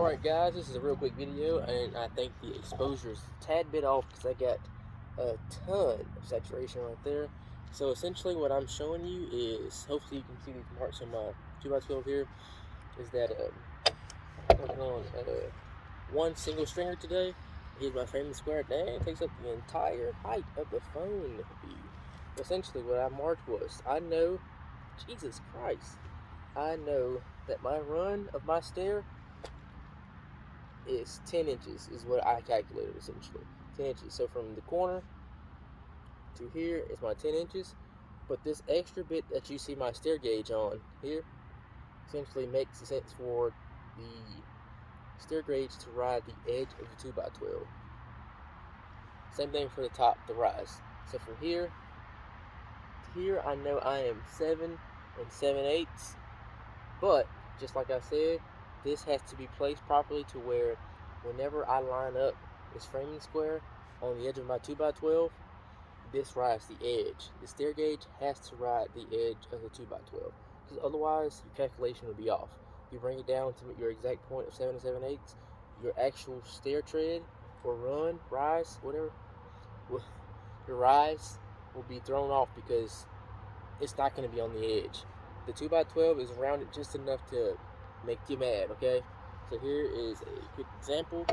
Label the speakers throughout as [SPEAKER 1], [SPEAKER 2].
[SPEAKER 1] Alright guys, this is a real quick video, and I think the exposure is a tad bit off because I got a ton of saturation right there. So essentially what I'm showing you is, hopefully you can see these marks on my 2x12 here, is that I'm working on one single stringer today. Here's my framing square. Dang, it takes up the entire height of the phone view. Essentially what I marked was, I know, Jesus Christ, I know that my run of my stair is 10 inches is what I calculated, essentially 10 inches. So from the corner to here is my 10 inches, but this extra bit that you see my stair gauge on here essentially makes sense for the stair gauge to ride the edge of the 2x12. Same thing for the top, the rise. So from here to here, I know I am 7 7/8, but just like I said, this has to be placed properly to where whenever I line up this framing square on the edge of my 2x12, this rides the edge. The stair gauge has to ride the edge of the 2x12, because otherwise your calculation will be off. You bring it down to your exact point of 7 7/8, your actual stair tread or run, rise, whatever, your rise will be thrown off because it's not going to be on the edge. The 2x12 is rounded just enough to make you mad, okay? So here is a quick example.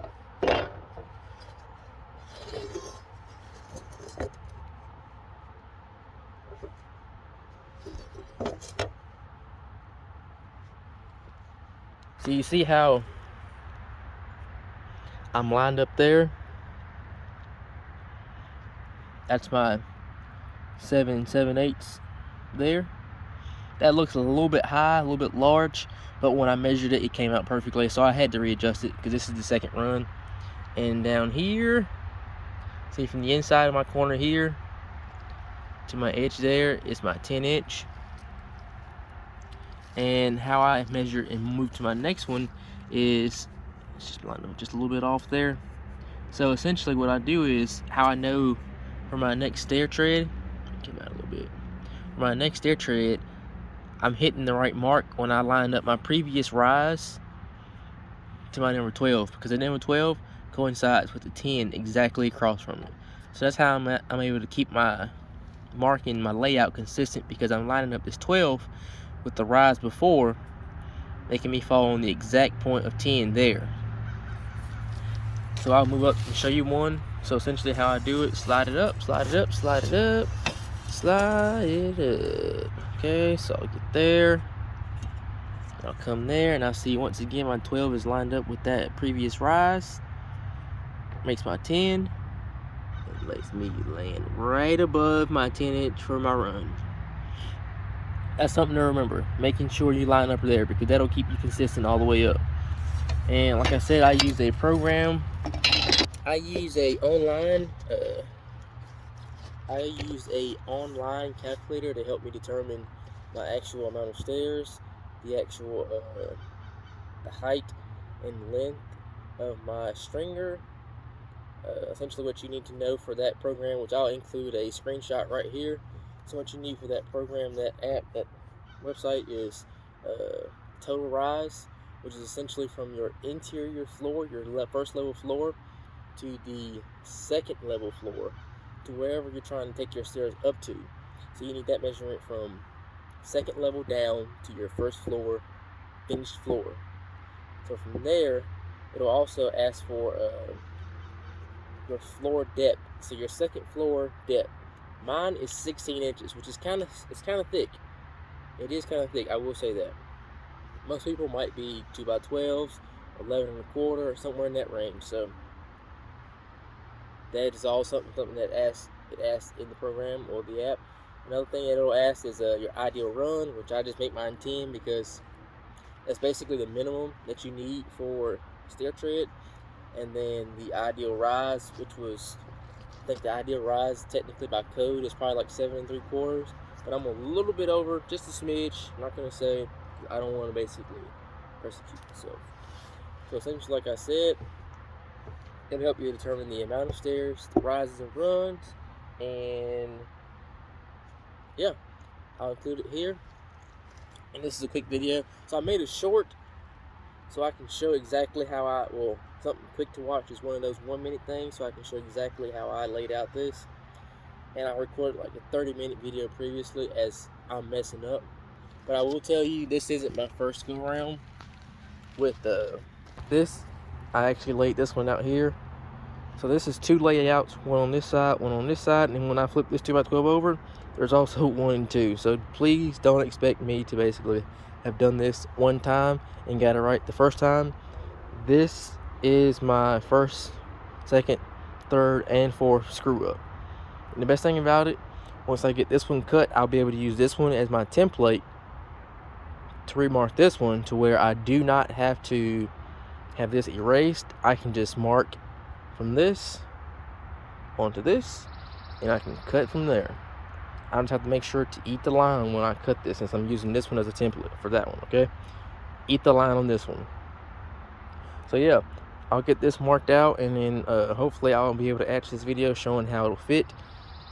[SPEAKER 1] So you see how I'm lined up there? That's my 7 7/8 there. That looks a little bit high, a little bit large, but when I measured it, it came out perfectly. So I had to readjust it because this is the second run. And down here, see from the inside of my corner here to my edge there is my 10 inch. And how I measure and move to my next one is just lined up just a little bit off there. So essentially what I do is, how I know for my next stair tread, came out a little bit, for my next stair tread, I'm hitting the right mark when I lined up my previous rise to my number 12, because the number 12 coincides with the 10 exactly across from it. So that's how I'm able to keep my marking, my layout consistent, because I'm lining up this 12 with the rise before, making me fall on the exact point of 10 there. So I'll move up and show you one. So essentially how I do it, slide it up, slide it up, slide it up, slide it up. Okay, so I'll get there. I'll come there and I'll see once again my 12 is lined up with that previous rise. Makes my 10. It lets me land right above my 10 inch for my run. That's something to remember, making sure you line up there, because that'll keep you consistent all the way up. And like I said, I use a program. I use a online calculator to help me determine my actual amount of stairs, the actual the height and length of my stringer. Essentially what you need to know for that program, which I'll include a screenshot right here. So what you need for that program, that app, that website is Total Rise, which is essentially from your interior floor, your first level floor, to the second level floor, to wherever you're trying to take your stairs up to. So you need that measurement from second level down to your first floor, finished floor. So from there, it'll also ask for your floor depth. So your second floor depth. Mine is 16 inches, which is kind of thick. It is kind of thick, I will say that. Most people might be 2x12s, 11 1/4, or somewhere in that range. So that is all something that it asks in the program or the app. Another thing that it'll ask is your ideal run, which I just make mine 10 because that's basically the minimum that you need for stair tread. And then the ideal rise, which was, I think the ideal rise technically by code is probably like 7 3/4, but I'm a little bit over, just a smidge. I'm not gonna say, I don't want to basically persecute myself. So essentially, like I said, it'll help you determine the amount of stairs, the rises and runs, and yeah, I'll include it here. And this is a quick video. So I made it short so I can show exactly how something quick to watch is one of those 1-minute things, so I can show exactly how I laid out this. And I recorded like a 30-minute video previously as I'm messing up. But I will tell you, this isn't my first go around with this. I actually laid this one out here. So this is 2 layouts, one on this side, one on this side, and then when I flip this 2x12 over, there's also 1 and 2. So please don't expect me to basically have done this one time and got it right the first time. This is my first, second, third, and fourth screw up. And the best thing about it, once I get this one cut, I'll be able to use this one as my template to remark this one, to where I do not have to have this erased. I can just mark from this onto this, and I can cut from there. I just have to make sure to eat the line when I cut this, since I'm using this one as a template for that one. Okay, eat the line on this one. So yeah, I'll get this marked out, and then hopefully I'll be able to add to this video showing how it'll fit.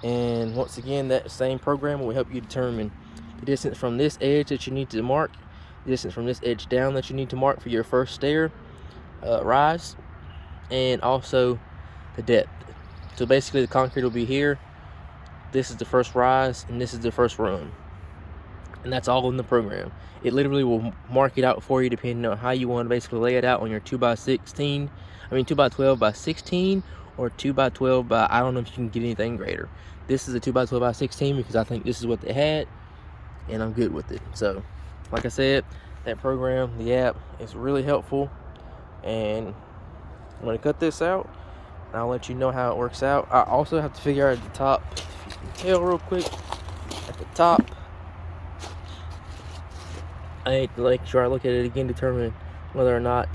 [SPEAKER 1] And once again, that same program will help you determine the distance from this edge that you need to mark, the distance from this edge down that you need to mark for your first stair rise, and also the depth. So basically the concrete will be here, this is the first rise, and this is the first run, and that's all in the program. It literally will mark it out for you depending on how you want to basically lay it out on your 2x12 by 16, or 2x12 by, I don't know if you can get anything greater. This is a 2x12 by 16 because I think this is what they had, and I'm good with it. So like I said, that program, the app, is really helpful. And I'm going to cut this out, and I'll let you know how it works out. I also have to figure out at the top, if you can tell real quick, at the top, I need to make sure I look at it again, determine whether or not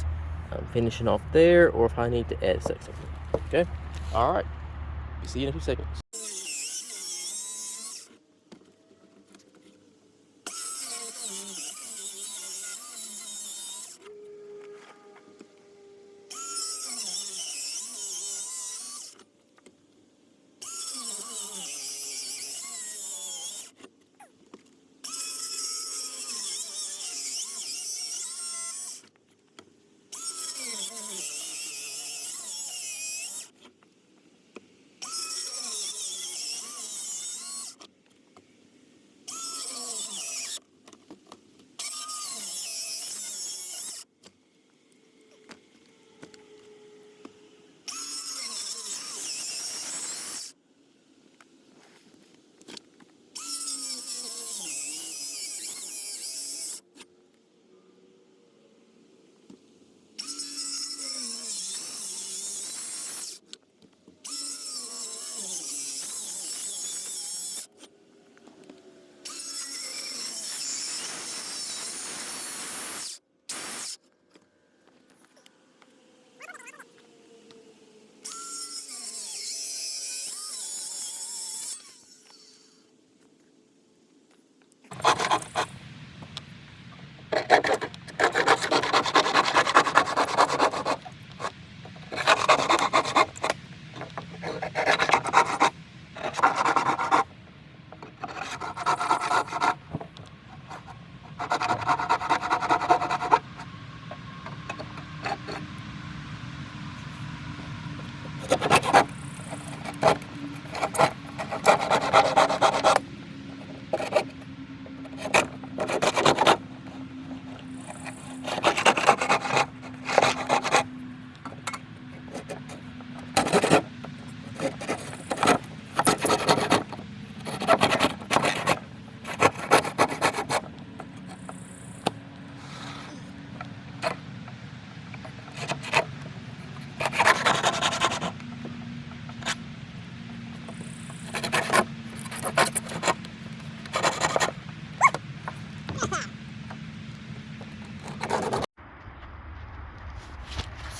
[SPEAKER 1] I'm finishing off there, or if I need to add something. Okay? Alright. See you in a few seconds.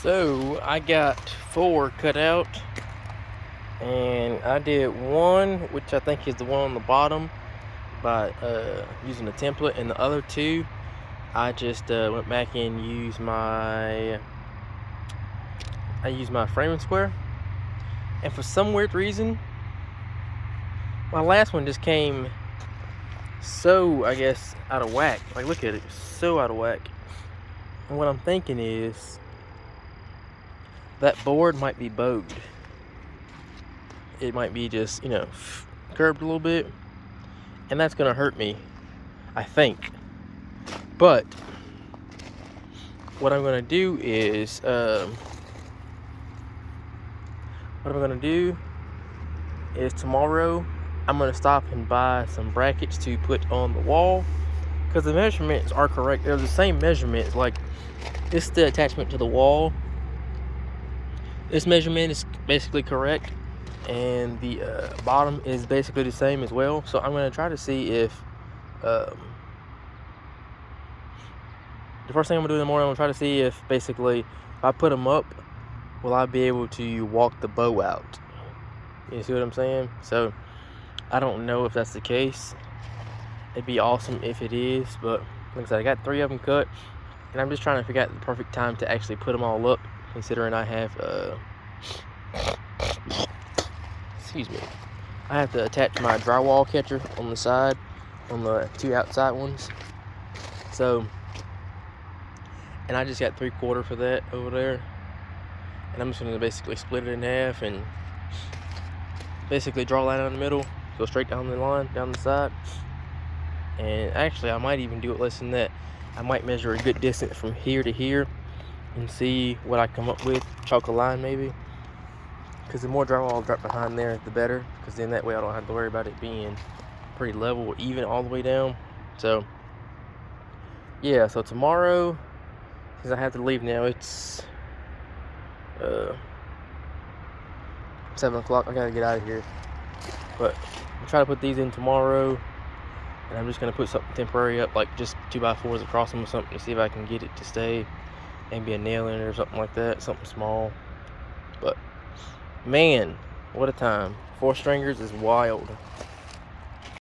[SPEAKER 1] So I got 4 cut out, and I did 1, which I think is the one on the bottom, by using a template, and the other 2 I just went back and used my framing square. And for some weird reason, my last one just came so, I guess, out of whack. Like, look at it, so out of whack. And what I'm thinking is that board might be bowed. It might be just, you know, curved a little bit, and that's gonna hurt me, I think. But what I'm gonna do is tomorrow I'm gonna stop and buy some brackets to put on the wall, because the measurements are correct. They're the same measurements. Like, this is the attachment to the wall. This measurement is basically correct, and the bottom is basically the same as well. So I'm gonna try to see if the first thing I'm gonna do in the morning, I'm gonna try to see if basically if I put them up, will I be able to walk the bow out? You see what I'm saying? So I don't know if that's the case. It'd be awesome if it is, but like I said, I got 3 of them cut, and I'm just trying to figure out the perfect time to actually put them all up, considering I have excuse me, I have to attach my drywall catcher on the side, on the 2 outside ones. So, and I just got 3/4 for that over there, and I'm just gonna basically split it in half and basically draw a line down the middle, go straight down the line, down the side. And actually, I might even do it less than that. I might measure a good distance from here to here and see what I come up with, chalk a line maybe. Because the more drywall I drop behind there, the better. Because then that way I don't have to worry about it being pretty level or even all the way down. So, yeah, so tomorrow, since I have to leave now, it's 7 o'clock. I gotta get out of here. But I'm trying to put these in tomorrow. And I'm just gonna put something temporary up, like just 2x4s across them or something, to see if I can get it to stay. Maybe a nail in it or something like that, something small. But man, what a time. 4 stringers is wild.